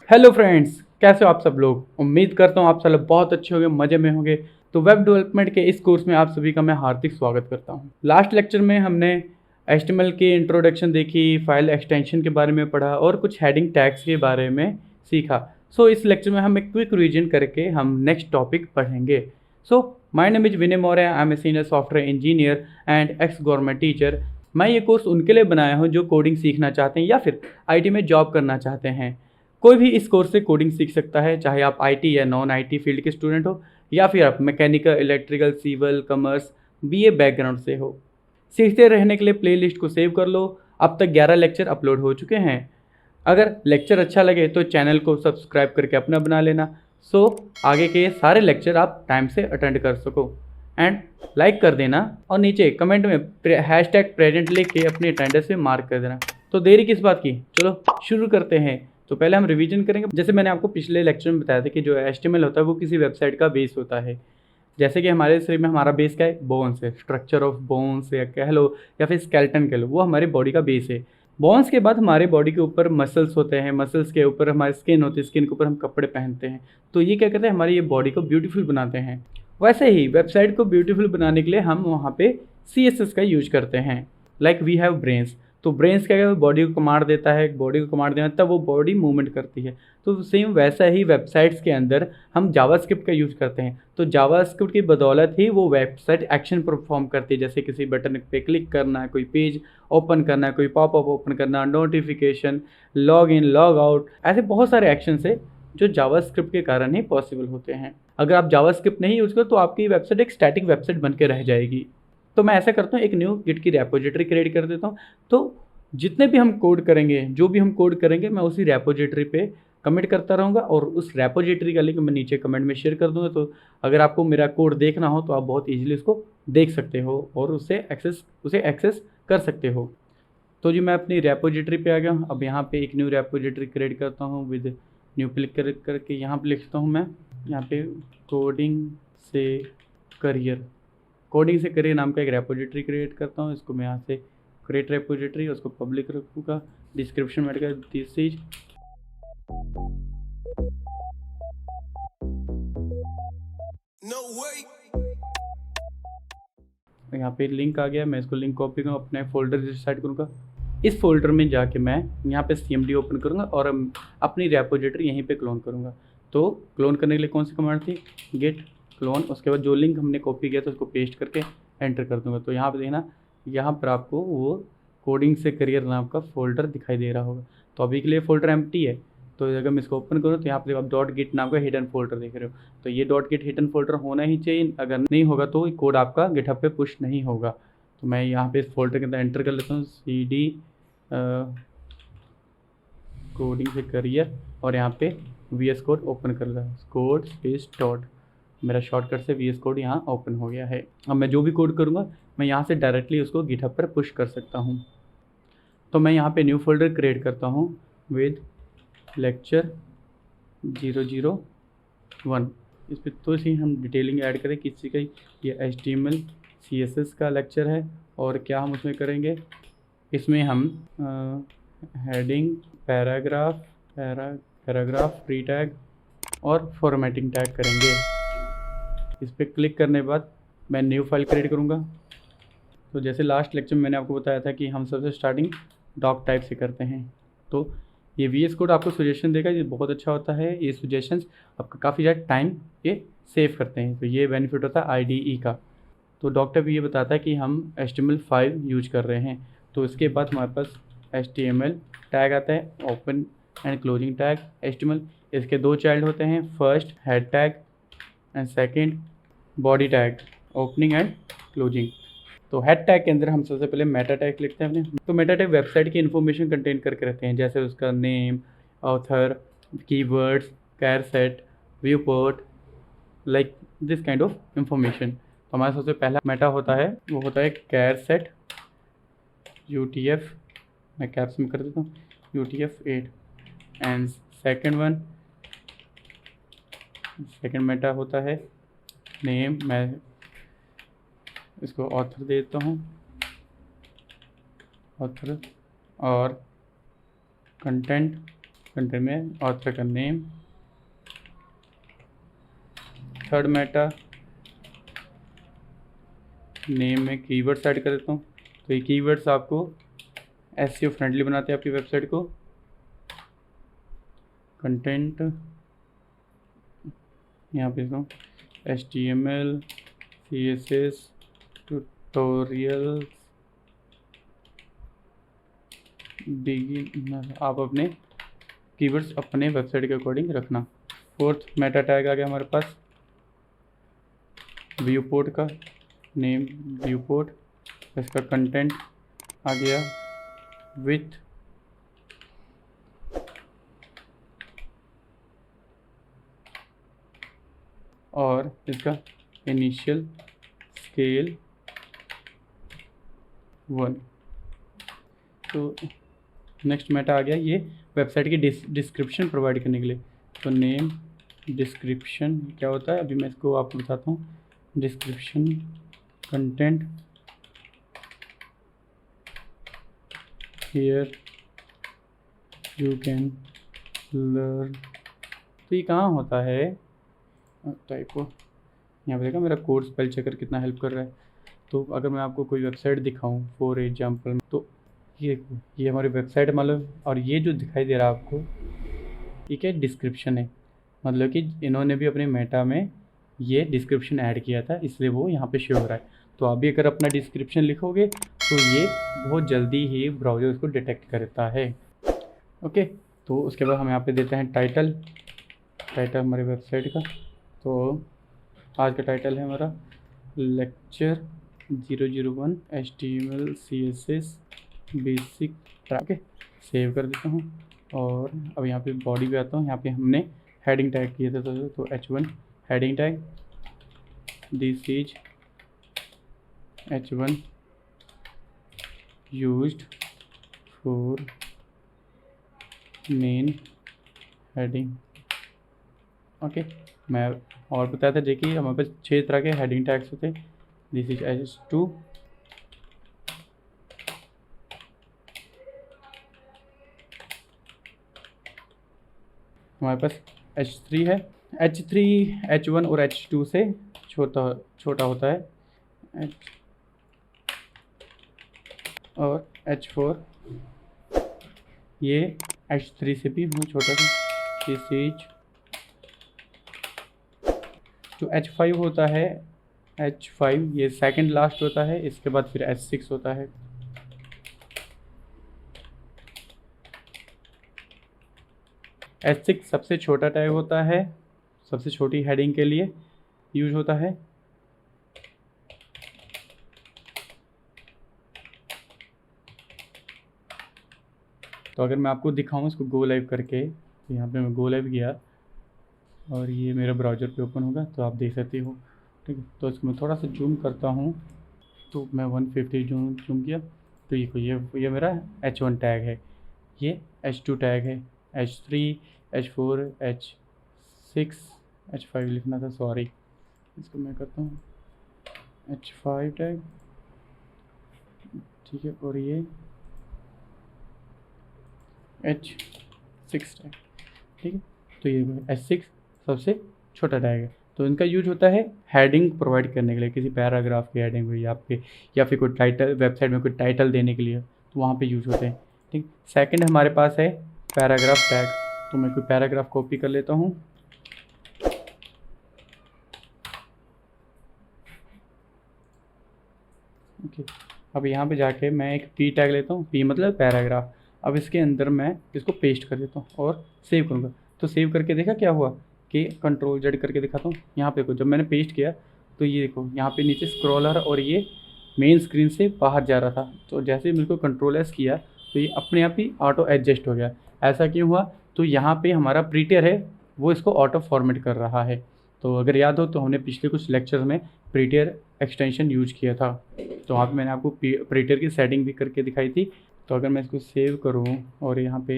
Hello friends, कैसे हो आप सब लोग। उम्मीद करता हूँ आप सब लोग बहुत अच्छे होंगे, मज़े में होंगे। तो वेब डेवलपमेंट के इस कोर्स में आप सभी का मैं हार्दिक स्वागत करता हूँ। लास्ट लेक्चर में हमने HTML की इंट्रोडक्शन देखी, फाइल एक्सटेंशन के बारे में पढ़ा और कुछ हेडिंग टैग्स के बारे में सीखा। सो इस लेक्चर में हम एक क्विक रिवीजन करके हम नेक्स्ट टॉपिक पढ़ेंगे। So my name is Vinay Maurya, I am a senior software engineer and ex government teacher. मैं ये कोर्स उनके लिए बनाया हूँ जो कोडिंग सीखना चाहते हैं या फिर IT में जॉब करना चाहते हैं। कोई भी इस कोर्स से कोडिंग सीख सकता है, चाहे आप IT या नॉन IT फील्ड के स्टूडेंट हो या फिर आप mechanical, electrical, civil, commerce, BA background से हो। सीखते रहने के लिए प्लेलिस्ट को सेव कर लो। अब तक 11 लेक्चर अपलोड हो चुके हैं। अगर लेक्चर अच्छा लगे तो चैनल को सब्सक्राइब करके अपना बना लेना, सो आगे के सारे लेक्चर आप टाइम से अटेंड कर सको। एंड लाइक कर देना और नीचे कमेंट में #प्रेजेंट लिख के अपनी अटेंडेंस में मार्क कर देना। तो देरी किस बात की, चलो शुरू करते हैं। तो पहले हम रिवीजन करेंगे। जैसे मैंने आपको पिछले लेक्चर में बताया था कि जो HTML होता है वो किसी वेबसाइट का बेस होता है। जैसे कि हमारे शरीर में हमारा बेस क्या है, बोन्स है, स्ट्रक्चर ऑफ बोन्स या कह लो या फिर स्केलेटन कह लो, वो हमारी बॉडी का बेस है। बोन्स के बाद हमारे बॉडी के ऊपर मसल्स होते हैं, मसल्स के ऊपर हमारी स्किन होती है, स्किन के ऊपर हम कपड़े पहनते हैं। तो ये क्या करते हैं, हमारी ये बॉडी को ब्यूटीफुल बनाते हैं। वैसे ही वेबसाइट को ब्यूटीफुल बनाने के लिए हम वहाँ पे CSS का यूज करते हैं। Like we have brains. तो ब्रेन्स क्या है, बॉडी को कमांड देता है, बॉडी को कमांड देना तब वो बॉडी मूवमेंट करती है। तो सेम वैसा ही वेबसाइट्स के अंदर हम जावास्क्रिप्ट का यूज़ करते हैं। तो जावास्क्रिप्ट की बदौलत ही वो वेबसाइट एक्शन परफॉर्म करती है। जैसे किसी बटन पे क्लिक करना है, कोई पेज ओपन करना है, कोई पॉपअप ओपन करना, notification, log in, log out, ऐसे बहुत सारे एक्शन है जो जावास्क्रिप्ट के कारण ही पॉसिबल होते हैं। अगर आप जावास्क्रिप्ट नहीं यूज़ करो तो आपकी वेबसाइट एक स्टैटिक वेबसाइट बन के रह जाएगी। तो मैं ऐसा करता हूँ, एक न्यू गिट की रेपोजिटरी क्रिएट कर देता हूँ। तो जितने भी हम कोड करेंगे, जो भी हम कोड करेंगे, मैं उसी रेपोजिटरी पे कमेंट करता रहूँगा और उस रेपोजिटरी का लिंक मैं नीचे कमेंट में शेयर कर दूँगा। तो अगर आपको मेरा कोड देखना हो तो आप बहुत ईजिली उसको देख सकते हो और उसे एक्सेस कर सकते हो। तो जी मैं अपनी रेपोजिटरी पे आ गया हूँ। अब यहाँ पे एक न्यू रेपोजिटरी क्रिएट करता हूँ विद न्यू क्लिक करके यहाँ पे लिखता हूँ मैं, यहाँ पे कोडिंग से करियर कोडिंग से करियर नाम का एक रेपोजिटरी क्रिएट करता हूँ। इसको मैं यहाँ से क्रिएट रेपोजिटरी, उसको पब्लिक रखूँगा। डिस्क्रिप्शन में रहेगा दिस इज नो वे। यहाँ पे लिंक आ गया, मैं इसको लिंक कॉपी करूँ, अपने फोल्डर डिसाइड करूँगा। इस फोल्डर में जाके मैं यहाँ पे CMD ओपन करूँगा और अपनी रेपोजिटरी यहीं पे क्लोन करूँगा। तो क्लोन करने के लिए कौन सी कमांड थी, गेट क्लोन। उसके बाद जो लिंक हमने कॉपी किया था उसको पेस्ट करके एंटर कर दूँगा। तो यहाँ पे देखना, यहाँ पर आपको वो कोडिंग से करियर नाम का फोल्डर दिखाई दे रहा होगा। तो अभी के लिए फोल्डर एम्प्टी है। तो अगर मैं इसको ओपन करूँ तो यहाँ पे आप .git नाम का हिडन फोल्डर देख रहे हो। तो ये .git हिडन फोल्डर होना ही चाहिए, अगर नहीं होगा तो कोड आपका गिटहब पे पुश नहीं होगा। तो मैं यहाँ पे इस फोल्डर के अंदर एंटर कर लेता हूँ CD कोडिंग से करियर और यहाँ पे VS कोड ओपन कर रहा है, कोड स्पेस डॉट, मेरा शॉर्टकट से VS कोड यहाँ ओपन हो गया है। अब मैं जो भी कोड करूँगा मैं यहाँ से डायरेक्टली उसको गिटहब पर पुश कर सकता हूँ। तो मैं यहाँ पे न्यू फोल्डर क्रिएट करता हूँ विद लेक्चर 001। इस पर तो सी हम डिटेलिंग ऐड करें किसी का, ये HTML CSS का लेक्चर है। और क्या हम उसमें करेंगे, इसमें हम हेडिंग, पैराग्राफ, फ्री टैग और फॉर्मेटिंग टैग करेंगे। इस पर क्लिक करने के बाद मैं न्यू फाइल क्रिएट करूँगा। तो जैसे लास्ट लेक्चर में मैंने आपको बताया था कि हम सबसे स्टार्टिंग डॉक टाइप से करते हैं। तो ये VS कोड आपको सजेशन देगा, ये बहुत अच्छा होता है। ये सजेशंस आपका काफ़ी ज़्यादा टाइम ये सेव करते हैं। तो ये बेनिफिट होता है IDE का। तो डॉक टाइप ये बताता है कि हम HTML5 यूज कर रहे हैं। तो इसके बाद हमारे पास HTML टैग आता है, open and closing tag HTML। इसके दो चाइल्ड होते हैं, first head tag and second body tag, opening and closing. तो हेड टैग के अंदर हम सबसे पहले मेटा टैग लिखते हैं अपने। तो मेटा टैग वेबसाइट की इन्फॉर्मेशन कंटेन करके रखते हैं, जैसे उसका name, author, keywords, charset, viewport, like this kind of information. तो हमारा सबसे पहला मेटा होता है वो होता है कैर सेट UTF, मैं कैप्स में कर देता हूँ, UTF-8। एंड सेकेंड मेटा होता है नेम, मैं इसको ऑथर देता हूँ, ऑथर। और कंटेंट कंटेंट में ऑथर का नेम, थर्ड मेटा नेम में कीवर्ड्स ऐड कर देता हूँ। तो ये कीवर्ड्स आपको एसईओ फ्रेंडली बनाते हैं आपकी वेबसाइट को। कंटेंट यहाँ पे देता हूँ HTML, CSS, ट्यूटोरियल्स, बिगिनर। आप अपने कीवर्ड्स अपने वेबसाइट के अकॉर्डिंग रखना। फोर्थ मेटा टैग आ गया हमारे पास, व्यू पोर्ट का नेम व्यू पोर्ट, इसका कंटेंट आ गया विथ और इसका इनिशियल स्केल 1। तो नेक्स्ट मेटा आ गया ये वेबसाइट की डिस्क्रिप्शन प्रोवाइड करने के लिए। तो नेम डिस्क्रिप्शन क्या होता है अभी मैं इसको आपको बताता हूँ। Description content here you can learn. तो ये कहाँ होता है टाइपो, यहाँ पे देखा मेरा कोड स्पेल चेकर कितना हेल्प कर रहा है। तो अगर मैं आपको कोई वेबसाइट दिखाऊं फॉर एग्जांपल, तो ये हमारी वेबसाइट मतलब, और ये जो दिखाई दे रहा है आपको ये क्या डिस्क्रिप्शन है, मतलब कि इन्होंने भी अपने मेटा में ये डिस्क्रिप्शन ऐड किया था इसलिए वो यहाँ पे शो हो रहा है। तो आप भी अगर अपना डिस्क्रिप्शन लिखोगे तो ये बहुत जल्दी ही ब्राउज़र उसको डिटेक्ट करता है। ओके, तो उसके बाद हम यहाँ पे देते हैं टाइटल हमारी वेबसाइट का। तो आज का टाइटल है हमारा lecture 001 HTML CSS basic. Okay, save कर देता हूँ। और अब यहाँ पे बॉडी पे आता हूँ। यहाँ पे हमने हेडिंग टैग किया था तो H1 heading tag, this is H1 used for main heading. Okay, मैं और बताया था देखिए हमारे पास 6 तरह के हेडिंग टैग्स होते हैं। दिस इज H2, हमारे पास H3 है। H3 H1 और H2 से छोटा होता है। और H4 ये H3 से भी बहुत छोटा है। दिस इज जो H5 होता है, H5 ये सेकंड लास्ट होता है, इसके बाद फिर H6 होता है। H6 सबसे छोटा टैग होता है, सबसे छोटी हेडिंग के लिए यूज होता है। तो अगर मैं आपको दिखाऊं इसको गो लाइव करके, तो यहाँ पे मैं गो लाइव किया और ये मेरे ब्राउज़र पे ओपन होगा तो आप देख सकते हो। ठीक है, तो इसको मैं थोड़ा सा जूम करता हूँ। तो मैं 150 जूम किया तो ये मेरा H1 टैग है, ये H2 टैग है, H3 H4 H6 H5 लिखना था, सॉरी। इसको मैं करता हूँ H5 टैग, ठीक है। और ये H6 टैग, ठीक है। तो ये H6 सबसे छोटा टैग है। तो इनका यूज होता है हेडिंग प्रोवाइड करने के लिए, किसी पैराग्राफ की हेडिंग हुई आपके, या फिर कोई टाइटल वेबसाइट में कोई टाइटल देने के लिए, तो वहाँ पे यूज होते हैं। ठीक, सेकंड हमारे पास है पैराग्राफ टैग। तो मैं कोई पैराग्राफ कॉपी कर लेता हूँ। ओके, अब यहाँ पे जाके मैं एक P टैग लेता हूँ, P मतलब पैराग्राफ। अब इसके अंदर मैं इसको पेस्ट कर देता हूँ और सेव करूँगा। तो सेव करके देखा क्या हुआ कि Ctrl Z करके दिखाता हूँ। यहाँ पे देखो जब मैंने पेस्ट किया तो ये देखो यहाँ पे नीचे स्क्रॉलर और ये मेन स्क्रीन से बाहर जा रहा था। तो जैसे ही मेरे को Ctrl+S किया तो ये अपने आप ही ऑटो एडजस्ट हो गया। ऐसा क्यों हुआ? तो यहाँ पे हमारा प्रीटियर है वो इसको ऑटो फॉर्मेट कर रहा है। तो अगर याद हो तो हमने पिछले कुछ लेक्चर्स में प्रीटियर एक्सटेंशन यूज किया था। तो वहाँ पे मैंने आपको प्रीटियर की सेटिंग भी करके दिखाई थी। तो अगर मैं इसको सेव करूँ और यहाँ पे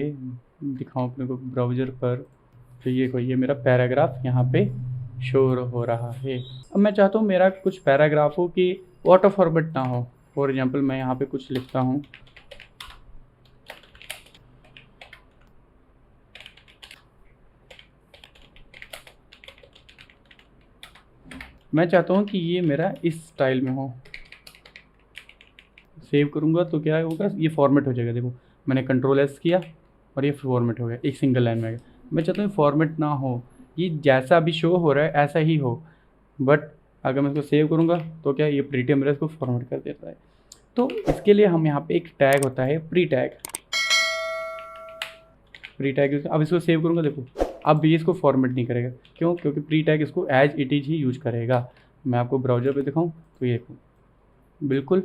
दिखाऊँ अपने को ब्राउज़र पर, तो ये मेरा पैराग्राफ यहाँ पे शो हो रहा है। अब मैं चाहता हूँ मेरा कुछ पैराग्राफ हो कि ऑटो फॉर्मेट ना हो। फॉर एग्जांपल मैं यहाँ पे कुछ लिखता हूँ, मैं चाहता हूँ कि ये मेरा इस स्टाइल में हो। सेव करूँगा तो क्या होगा, ये फॉर्मेट हो जाएगा। देखो मैंने कंट्रोल एस किया और ये फॉर्मेट हो गया, एक सिंगल लाइन में आ गया। मैं चाहता हूँ फॉर्मेट ना हो, ये जैसा अभी शो हो रहा है ऐसा ही हो, बट अगर मैं इसको सेव करूँगा तो क्या ये प्रीटियम इसको फॉर्मेट कर देता है। तो इसके लिए हम यहाँ पे एक टैग होता है प्री टैग। प्री टैग अब इसको सेव करूँगा, देखो अब भी इसको फॉर्मेट नहीं करेगा। क्यों? क्योंकि प्री टैग इसको एज इट इज़ ही यूज करेगा। मैं आपको ब्राउज़र पे दिखाऊँ तो ये बिल्कुल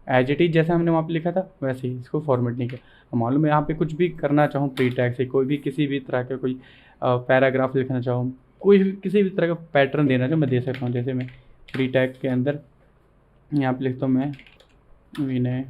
एज इट इज़ जैसा हमने वहाँ पे लिखा था वैसे ही, इसको फॉर्मेट नहीं किया। मालूम है यहाँ पे कुछ भी करना चाहूँ प्री टैग से, कोई भी किसी भी तरह का कोई पैराग्राफ लिखना चाहूँ, कोई भी किसी भी तरह का पैटर्न देना चाहूँ मैं दे सकता हूँ। जैसे मैं प्री टैग के अंदर यहाँ पे लिखता हूँ मैं विनय,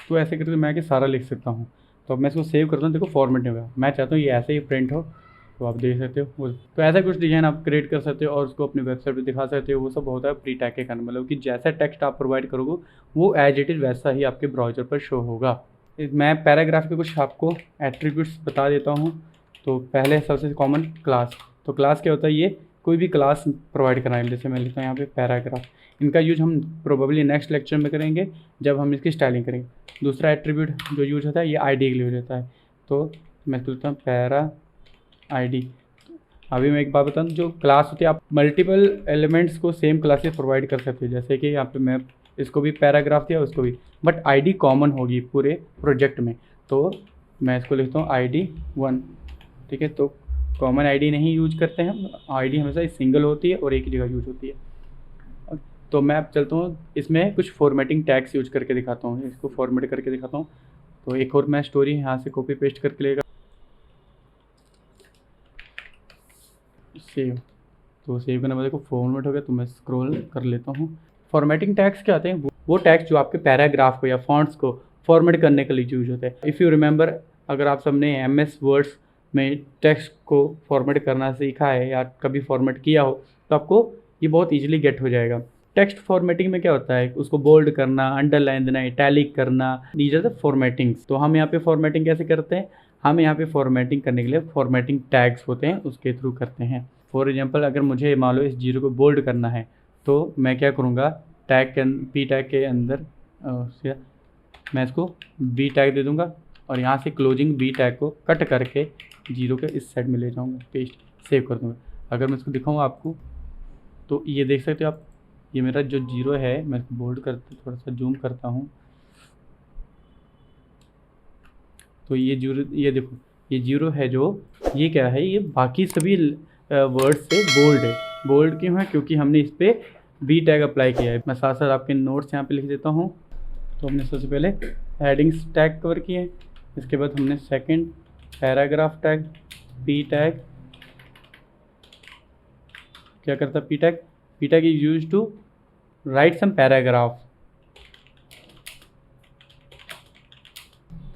तो ऐसे करके मैं आगे सारा लिख सकता हूँ। तो अब मैं इसको सेव करता हूँ, देखो फॉर्मेट नहीं होगा। मैं चाहता हूँ ये ऐसे ही प्रिंट हो, तो आप देख सकते हो। तो ऐसा कुछ डिज़ाइन आप क्रिएट कर सकते हो और उसको अपनी वेबसाइट पे दिखा सकते हो। वो सब होता है प्री टैग के कारण, मतलब कि जैसा टेक्स्ट आप प्रोवाइड करोगे वो एज इट इज़ वैसा ही आपके ब्राउज़र पर शो होगा। मैं पैराग्राफ के कुछ आपको एट्रीब्यूट्स बता देता हूँ। तो पहले सबसे कॉमन क्लास। तो क्लास क्या होता है, ये कोई भी क्लास प्रोवाइड कराएंगे। जैसे मैं लिखता हूँ यहाँ पे पैराग्राफ, इनका यूज हम प्रोबेबली नेक्स्ट लेक्चर में करेंगे जब हम इसकी स्टाइलिंग करेंगे। दूसरा एट्रीब्यूट जो यूज होता है ये आईडी के लिए यूज होता है। तो मैं लिखता हूँ पैरा आईडी। अभी मैं एक बात बताऊँ, जो क्लास होती है आप मल्टीपल एलिमेंट्स को सेम क्लासेस प्रोवाइड कर सकते हो। जैसे कि यहाँ पे मैं इसको भी पैराग्राफ दिया उसको भी, बट आईडी कॉमन होगी पूरे प्रोजेक्ट में। तो मैं इसको लिखता हूँ ID 1, ठीक है। तो कॉमन आईडी नहीं यूज करते हैं, आईडी हमेशा सिंगल होती है और एक ही जगह यूज होती है। तो मैं अब चलता हूँ इसमें कुछ फॉर्मेटिंग टैग्स यूज करके दिखाता हूँ, इसको फॉर्मेट करके दिखाता हूँ। तो एक और मैं स्टोरी यहाँ से कॉपी पेस्ट करके लेगा, सेव। तो सेव करने बाद देखो फॉर्मेट हो गया। तो मैं स्क्रॉल कर लेता हूँ। फॉर्मेटिंग टैग्स क्या होते हैं, वो टैग्स जो आपके पैराग्राफ को या फॉन्ट्स को फॉर्मेट करने के लिए यूज होते हैं। इफ़ यू रिमेंबर, अगर आप सबने MS वर्ड्स में टेक्स्ट को फॉर्मेट करना सीखा है या कभी फॉर्मेट किया हो तो आपको ये बहुत ईजिली गेट हो जाएगा। टेक्स्ट फॉर्मेटिंग में क्या होता है, उसको बोल्ड करना, अंडरलाइन देना, इटैलिक करना, दीज आर द फॉर्मेटिंग। तो हम यहाँ पे फॉर्मेटिंग कैसे करते हैं, हम यहाँ पे फॉर्मेटिंग करने के लिए फॉर्मेटिंग टैग्स होते हैं उसके थ्रू करते हैं। फॉर एग्जांपल, अगर मुझे मान लो इस जीरो को बोल्ड करना है तो मैं क्या करूँगा, टैग के पी टैग के अंदर मैं इसको बी टैग दे दूँगा और यहाँ से क्लोजिंग बी टैग को कट करके जीरो के इस साइड में ले जाऊँगा, पेस्ट, सेव कर दूँगा। अगर मैं इसको दिखाऊँ आपको तो ये देख सकते हो आप, ये मेरा जो जीरो है, मैं इसको बोल्ड करते थोड़ा सा जूम करता हूँ। तो ये जीरो, ये देखो ये जीरो है जो, ये क्या है, ये बाकी सभी वर्ड से बोल्ड है। बोल्ड क्यों है, क्योंकि हमने इस पर बी टैग अप्लाई किया है। मैं साथ साथ आपके नोट्स यहाँ पे लिख देता हूँ। तो हमने सबसे पहले हेडिंग्स टैग कवर किए, इसके बाद हमने second paragraph tag, P tag क्या करता है, P tag is used to write some paragraph.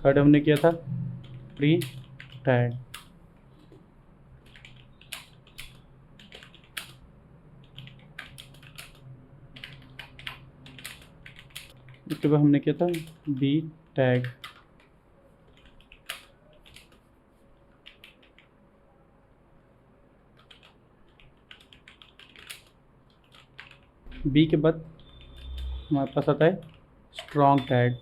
Third हमने किया था प्री टैग। उसके बाद हमने किया था बी टैग। बी के बाद हमारे पास आता है स्ट्रॉन्ग टैग।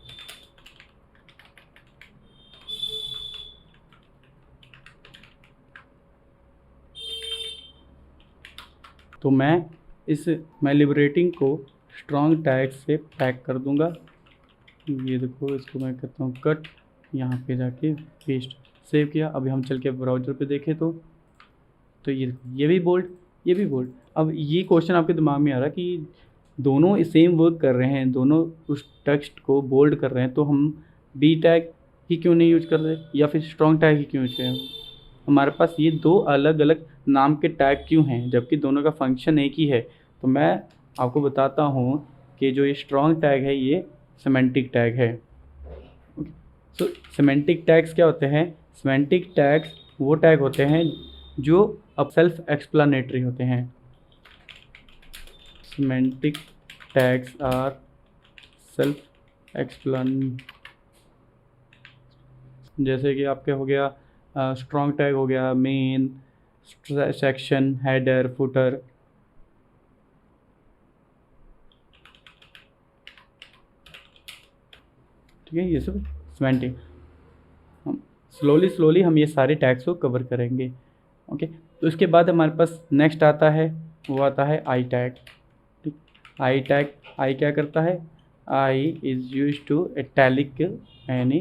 तो मैं लिबरेटिंग को स्ट्रॉन्ग टैग से पैक कर दूंगा। ये देखो, इसको मैं करता हूँ कट, यहाँ पे जाके पेस्ट, सेव किया। अभी हम चल के ब्राउज़र पे देखें तो ये भी बोल्ड, ये भी बोल्ड। अब ये क्वेश्चन आपके दिमाग में आ रहा है कि दोनों सेम वर्क कर रहे हैं, दोनों उस टेक्स्ट को बोल्ड कर रहे हैं, तो हम बी टैग ही क्यों नहीं यूज कर रहे या फिर स्ट्रॉन्ग टैग ही क्यों यूज करें। हमारे पास ये दो अलग अलग नाम के टैग क्यों हैं जबकि दोनों का फंक्शन एक ही है। तो मैं आपको बताता हूँ कि जो ये स्ट्रॉन्ग टैग है ये सिमेंटिक टैग है। सो सिमेंटिक टैग्स क्या होते हैं? सिमेंटिक टैग्स वो टैग होते हैं जो अब सेल्फ एक्सप्लेनेटरी होते हैं। Semantic tags are self explain, जैसे कि आपके हो गया स्ट्रॉन्ग टैग हो गया, मेन, सेक्शन, हेडर, फुटर। ठीक है, ये सब सिमेंटिक। हम स्लोली हम ये सारे टैग्स को कवर करेंगे। ओके, तो इसके बाद हमारे पास नेक्स्ट आता है, वो आता है आई टैग। ठीक, आई टैग, आई क्या करता है? I is use to italic any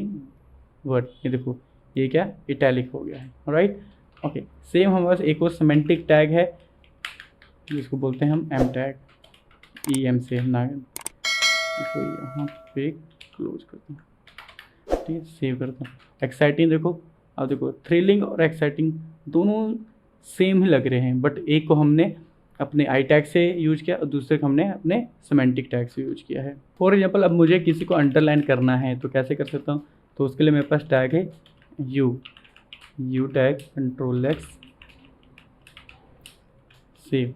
word. ये देखो, ये क्या इटैलिक हो गया है, राइट। ओके, सेम हमारे पास एक और सिमेंटिक टैग है जिसको बोलते हैं हम एम टैग, ई एम से ना। इसको यहाँ पे क्लोज करते हैं, ठीक है, सेव करते हैं। एक्साइटिंग देखो, अब देखो थ्रिलिंग और एक्साइटिंग दोनों सेम ही लग रहे हैं, बट एक को हमने अपने आई टैग से यूज किया और दूसरे को हमने अपने सिमेंटिक टैग से यूज किया है। फॉर एग्जांपल, अब मुझे किसी को अंडरलाइन करना है तो कैसे कर सकता हूँ? तो उसके लिए मेरे पास टैग है you tag, control x, save.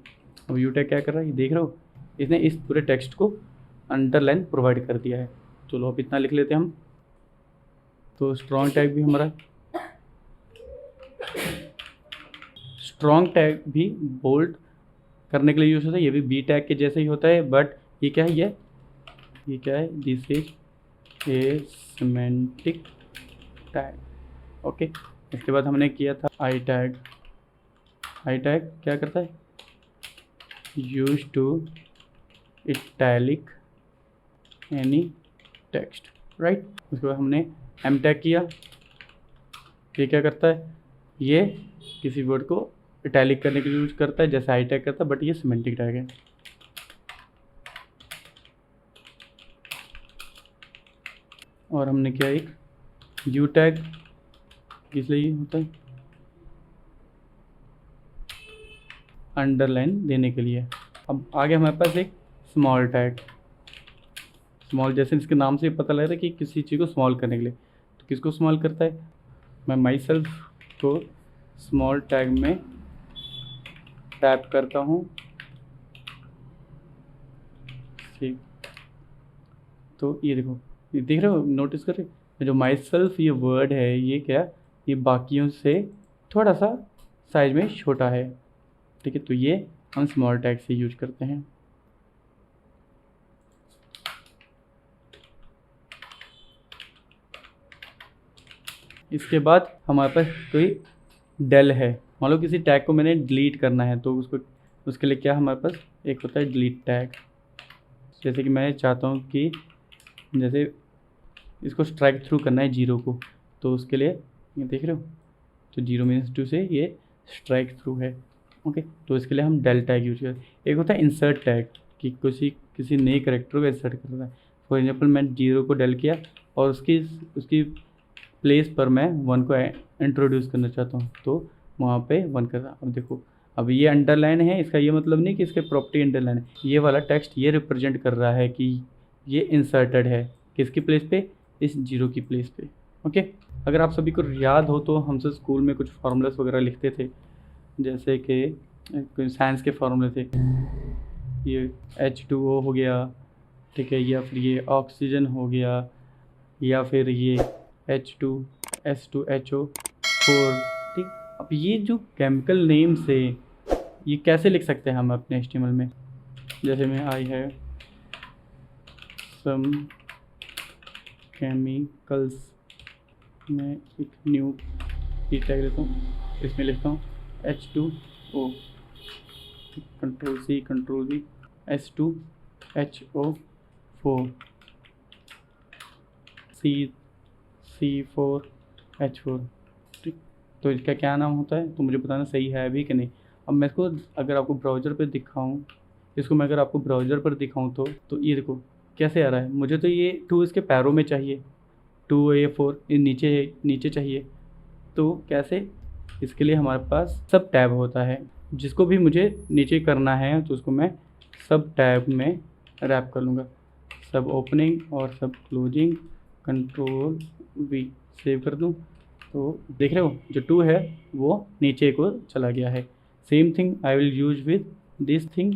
अब यू टैग क्या कर रहा है, ये देख रहे हो, इसने इस पूरे टेक्स्ट को अंडरलाइन प्रोवाइड कर दिया है। चलो अब इतना लिख लेते हैं हम। तो स्ट्रॉन्ग टैग भी हमारा, स्ट्रॉन्ग टैग भी बोल्ड करने के लिए यूज होता है, ये भी बी टैग के जैसे ही होता है, बट ये क्या है, ये क्या है? This is a semantic tag. Okay, इसके बाद हमने किया था आई टैग। आई टैग क्या करता है? Use to italic any text, right. उसके बाद हमने एम टैग किया, ये क्या करता है? ये किसी वर्ड को इटैलिक करने के लिए यूज करता है जैसे आई टैग करता है, बट ये सिमेंटिक टैग है। और हमने किया एक यू टैग, किस लिए होता है? अंडरलाइन देने के लिए। अब आगे हमारे पास एक स्मॉल टैग। स्मॉल जैसे इसके नाम से पता लग रहा है कि किसी चीज़ को स्मॉल करने के लिए। तो किसको स्मॉल करता है? मैं माई सेल्फ को स्मॉल टैग में टैप करता हूँ, ठीक। तो ये देखो, ये देख रहे हो, नोटिस कर रहे हो, जो माई सेल्फ ये वर्ड है, ये क्या, ये बाकियों से थोड़ा सा साइज में छोटा है, ठीक है। तो ये हम स्मॉल टैग से यूज करते हैं। इसके बाद हमारे पास कोई डेल है, मान लो किसी टैग को मैंने डिलीट करना है, तो उसको, उसके लिए क्या हमारे पास एक होता है डिलीट टैग। जैसे कि मैं चाहता हूँ कि जैसे इसको स्ट्राइक थ्रू करना है जीरो को, तो उसके लिए ये देख रहे हो, तो 0-2 से ये स्ट्राइक थ्रू है। ओके, तो इसके लिए हम डेल टैग यूज करते हैं। एक होता है इंसर्ट टैग, कि किसी नए करेक्टर को इंसर्ट करना है। फॉर एग्जांपल, मैं 0 को डेल किया और उसकी प्लेस पर मैं 1 को इंट्रोड्यूस करना चाहता हूँ, तो वहाँ पे 1 करना। अब देखो, अब ये अंडरलाइन है, इसका ये मतलब नहीं कि इसके प्रॉपर्टी अंडरलाइन है। ये वाला टेक्स्ट ये रिप्रेजेंट कर रहा है कि ये इंसर्टेड है किसकी प्लेस पे? इस 0 की प्लेस पे। ओके, अगर आप सभी को याद हो तो हमसे स्कूल में कुछ फार्मूलास वगैरह लिखते थे, जैसे कि साइंस के फार्मूले थे, ये H2O हो गया, ठीक है, या फिर ये ऑक्सीजन हो गया, या फिर ये H2S2HO4, ठीक। अब ये जो केमिकल नेम से ये कैसे लिख सकते हैं हम अपने HTML में? जैसे में आई है सम केमिकल्स, मैं एक न्यू पी टैग लेता हूँ, इसमें लिखता हूँ H2O, control C control V, H2HO4, C4H4, ठीक। तो इसका क्या नाम होता है, तो मुझे बताना सही है अभी कि नहीं। अब मैं इसको अगर आपको ब्राउज़र पर दिखाऊँ, इसको मैं अगर आपको ब्राउज़र पर दिखाऊँ तो ये देखो कैसे आ रहा है। मुझे तो ये 2 इसके पैरों में चाहिए, 2A4 ये नीचे चाहिए। तो कैसे? इसके लिए हमारे पास सब टैब होता है, जिसको भी मुझे नीचे करना है तो उसको मैं सब टैब में रैप कर लूँगा। सब ओपनिंग और सब क्लोजिंग, कंट्रोल V सेव कर दूँ तो देख रहे हो जो 2 है वो नीचे को चला गया है। Same thing I will use with this thing.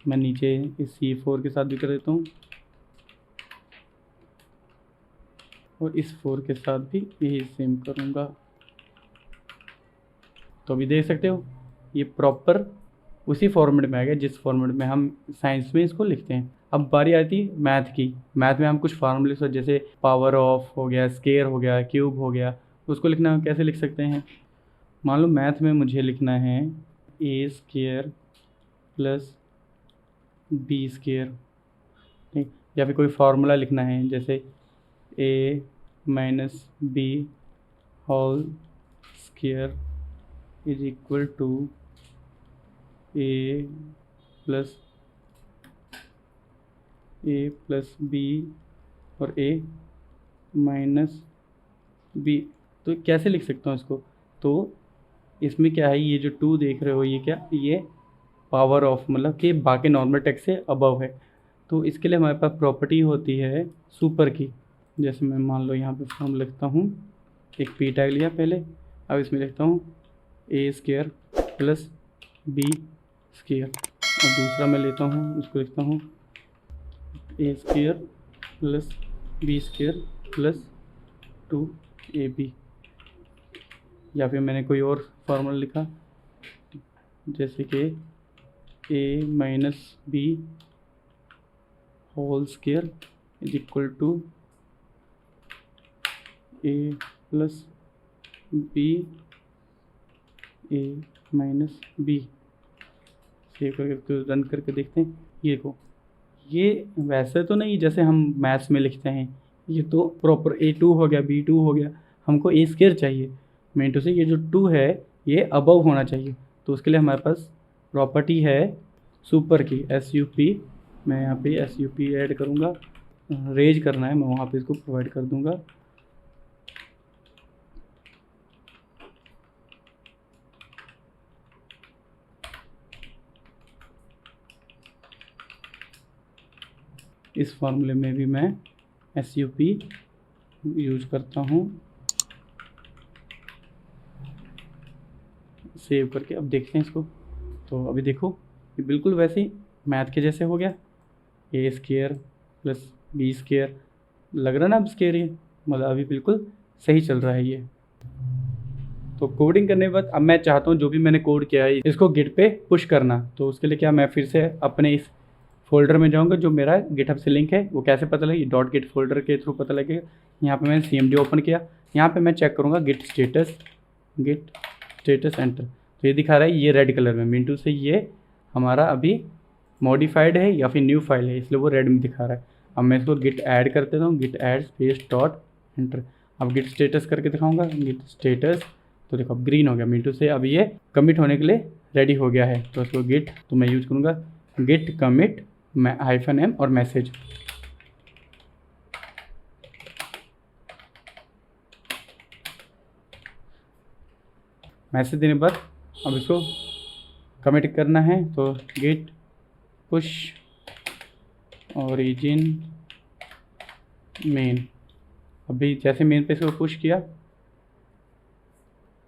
मैं नीचे इस C4 के साथ भी कर देता हूँ और इस 4 के साथ भी यही सेम करूँगा। तो अभी देख सकते हो ये प्रॉपर उसी फॉर्मेट में आ गया जिस फॉर्मेट में हम साइंस में इसको लिखते हैं। अब बारी आती है मैथ की। मैथ में हम कुछ फार्मूले जैसे पावर ऑफ हो गया, स्केयर हो गया, क्यूब हो गया, उसको लिखना कैसे लिख सकते हैं। मान लो मैथ में मुझे लिखना है a square plus b square, ठीक, या फिर कोई फार्मूला लिखना है जैसे a minus b whole square is equal to a plus b और ए माइनस बी। तो कैसे लिख सकता हूँ इसको। तो इसमें क्या है, ये जो 2 देख रहे हो ये क्या, ये पावर ऑफ मतलब कि बाकी नॉर्मल टेक्स्ट से अबव है। तो इसके लिए हमारे पास प्रॉपर्टी होती है सुपर की। जैसे मैं मान लो यहाँ पे फॉर्म लिखता हूँ, एक पी टैग लिया पहले, अब इसमें लिखता हूँ a square plus b square, और दूसरा मैं लेता हूँ उसको लिखता हूँ a square plus b square plus 2ab। या फिर मैंने कोई और फार्मूला लिखा जैसे कि a minus b whole square is equal to a plus b a minus b. Save करके तो रन करके देखते हैं। ये को ये वैसे तो नहीं जैसे हम मैथ्स में लिखते हैं, ये तो प्रॉपर A2 हो गया, B2 हो गया, हमको ए स्केयर चाहिए। मेन टू से ये जो 2 है ये अबव होना चाहिए। तो उसके लिए हमारे पास प्रॉपर्टी है सुपर की SUP। मैं यहाँ पे SUP ऐड करूँगा, रेज करना है, मैं वहाँ पे इसको प्रोवाइड कर दूँगा। इस फार्मूले में भी मैं SUP यूज करता हूँ। सेव करके अब देखते हैं इसको। तो अभी देखो ये बिल्कुल वैसे ही मैथ के जैसे हो गया, ए स्केयर प्लस बी स्केयर, लग रहा ना अब स्केयर, ये मतलब अभी बिल्कुल सही चल रहा है ये। तो कोडिंग करने के बाद अब मैं चाहता हूँ जो भी मैंने कोड किया है इसको गिट पे पुश करना। तो उसके लिए क्या, मैं फिर से अपने इस फोल्डर में जाऊँगा जो मेरा गिटहब से लिंक है। वो कैसे पता लगेगा, डॉट गिट फोल्डर के थ्रू पता लगेगा। यहाँ पे मैंने CMD ओपन किया, यहाँ पे मैं चेक करूँगा गिट स्टेटस एंटर। तो ये दिखा रहा है ये रेड कलर में, मिंटू से ये हमारा अभी मॉडिफाइड है या फिर न्यू फाइल है, इसलिए वो रेड में दिखा रहा है। अब मैं इसको गिट ऐड कर देता हूँ, git add space dot enter. अब गिट स्टेटस करके दिखाऊंगा, गिट स्टेटस, तो देखो अब ग्रीन हो गया मिंटू से, अब ये कमिट होने के लिए रेडी हो गया है। तो इसको गिट, तो मैं यूज करूँगा गिट कमिट -m और मैसेज। मैसेज देने पर अब इसको कमिट करना है, तो गिट पुश ओरिजिन मेन। अभी जैसे मेन पे इसको पुश किया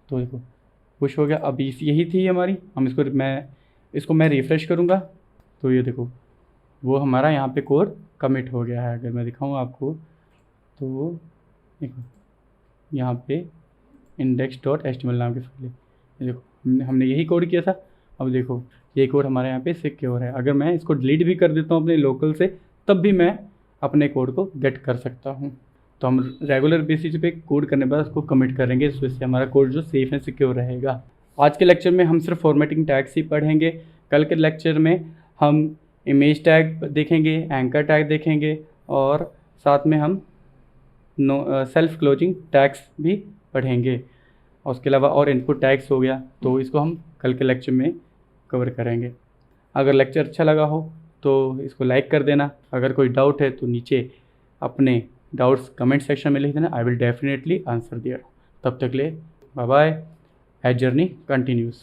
तो देखो पुश हो गया। अभी यही थी हमारी, हम इसको मैं रिफ़्रेश करूँगा तो ये देखो वो हमारा यहाँ पे कोड कमिट हो गया है। अगर मैं दिखाऊँ आपको तो देखो यहाँ पे index.html नाम की फाइल है, देखो हमने यही कोड किया था। अब देखो ये कोड हमारे यहाँ पे सिक्योर है। अगर मैं इसको डिलीट भी कर देता हूँ अपने लोकल से, तब भी मैं अपने कोड को गेट कर सकता हूँ। तो हम रेगुलर बेसिस पे कोड करने के बाद उसको कमिट करेंगे, इस वजह से हमारा कोड जो सेफ एंड सिक्योर रहेगा। आज के लेक्चर में हम सिर्फ फॉर्मेटिंग टैग्स ही पढ़ेंगे। कल के लेक्चर में हम इमेज टैग देखेंगे, एंकर टैग देखेंगे, और साथ में हम सेल्फ क्लोजिंग टैग्स भी पढ़ेंगे। और उसके अलावा और इनपुट टैग्स हो गया, तो इसको हम कल के लेक्चर में कवर करेंगे। अगर लेक्चर अच्छा लगा हो तो इसको लाइक कर देना। अगर कोई डाउट है तो नीचे अपने डाउट्स कमेंट सेक्शन में लिख देना, I will definitely answer there. तब तक ले bye bye. As journey continues.